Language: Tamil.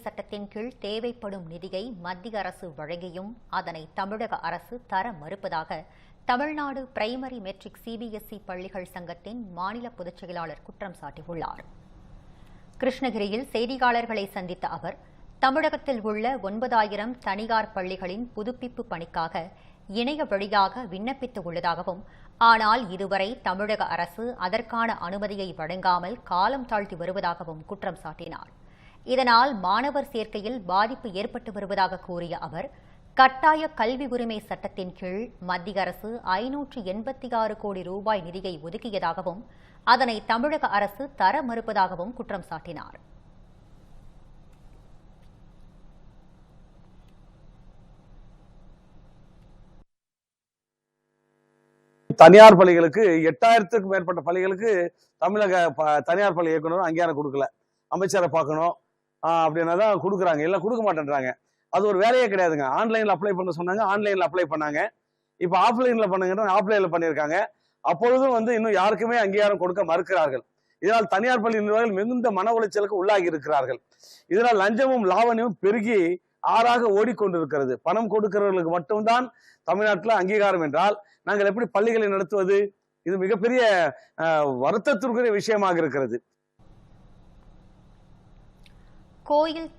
சட்டத்தின் கீழ் தேவைப்படும் நிதியை மத்திய அரசு வழங்கியும் அதனை தமிழக அரசு தர மறுப்பதாக தமிழ்நாடு பிரைமரி மெட்ரிக் சிபிஎஸ்இ பள்ளிகள் சங்கத்தின் மாநில பொதுச் செயலாளர் குற்றம் சாட்டியுள்ளார். கிருஷ்ணகிரியில் செய்தியாளர்களை சந்தித்த அவர், தமிழகத்தில் உள்ள 9,000 தனியார் பள்ளிகளின் புதுப்பிப்பு பணிக்காக இணைய வழியாக விண்ணப்பித்து உள்ளதாகவும், ஆனால் இதுவரை தமிழக அரசு அதற்கான அனுமதியை வழங்காமல் காலம் தாழ்த்தி வருவதாகவும் குற்றம் சாட்டினார். இதனால் மாணவர் சேர்க்கையில் பாதிப்பு ஏற்பட்டு வருவதாக கூறிய அவர், கட்டாய கல்வி உரிமை சட்டத்தின் கீழ் மத்திய அரசு 586 கோடி ரூபாய் நிதியை ஒதுக்கியதாகவும் அதனை தமிழக அரசு தர மறுப்பதாகவும் குற்றம் சாட்டினார். தனியார் பள்ளிகளுக்கு 8000க்கும் மேற்பட்ட பள்ளிகளுக்கு தமிழக தனியார் பள்ளி இயக்குனர் அங்கீகாரம் கொடுக்கல. அமைச்சரை பார்க்கணும் அப்படின்னா தான் கொடுக்குறாங்க, இல்லை கொடுக்க மாட்டேன்றாங்க. அது ஒரு வேலையே கிடையாதுங்க. ஆன்லைன்ல அப்ளை பண்ண சொன்னாங்க, ஆன்லைன்ல அப்ளை பண்ணாங்க. இப்போ ஆஃப்லைன்ல பண்ணுங்க, ஆஃப்லைன்ல பண்ணியிருக்காங்க. அப்பொழுதும் இன்னும் யாருக்குமே அங்கீகாரம் கொடுக்க மறுக்கிறார்கள். இதனால் தனியார் பள்ளி நிர்வாகிகள் மிகுந்த மன உளைச்சலுக்கு உள்ளாகி இருக்கிறார்கள். இதனால் லஞ்சமும் லாவணியும் பெருகி ஆறாக ஓடிக்கொண்டிருக்கிறது. பணம் கொடுக்கிறவர்களுக்கு மட்டும்தான் தமிழ்நாட்டில் அங்கீகாரம் என்றால் நாங்கள் எப்படி பள்ளிகளை நடத்துவது? இது மிகப்பெரிய வருத்தத்திற்குரிய விஷயமாக இருக்கிறது. கோயில்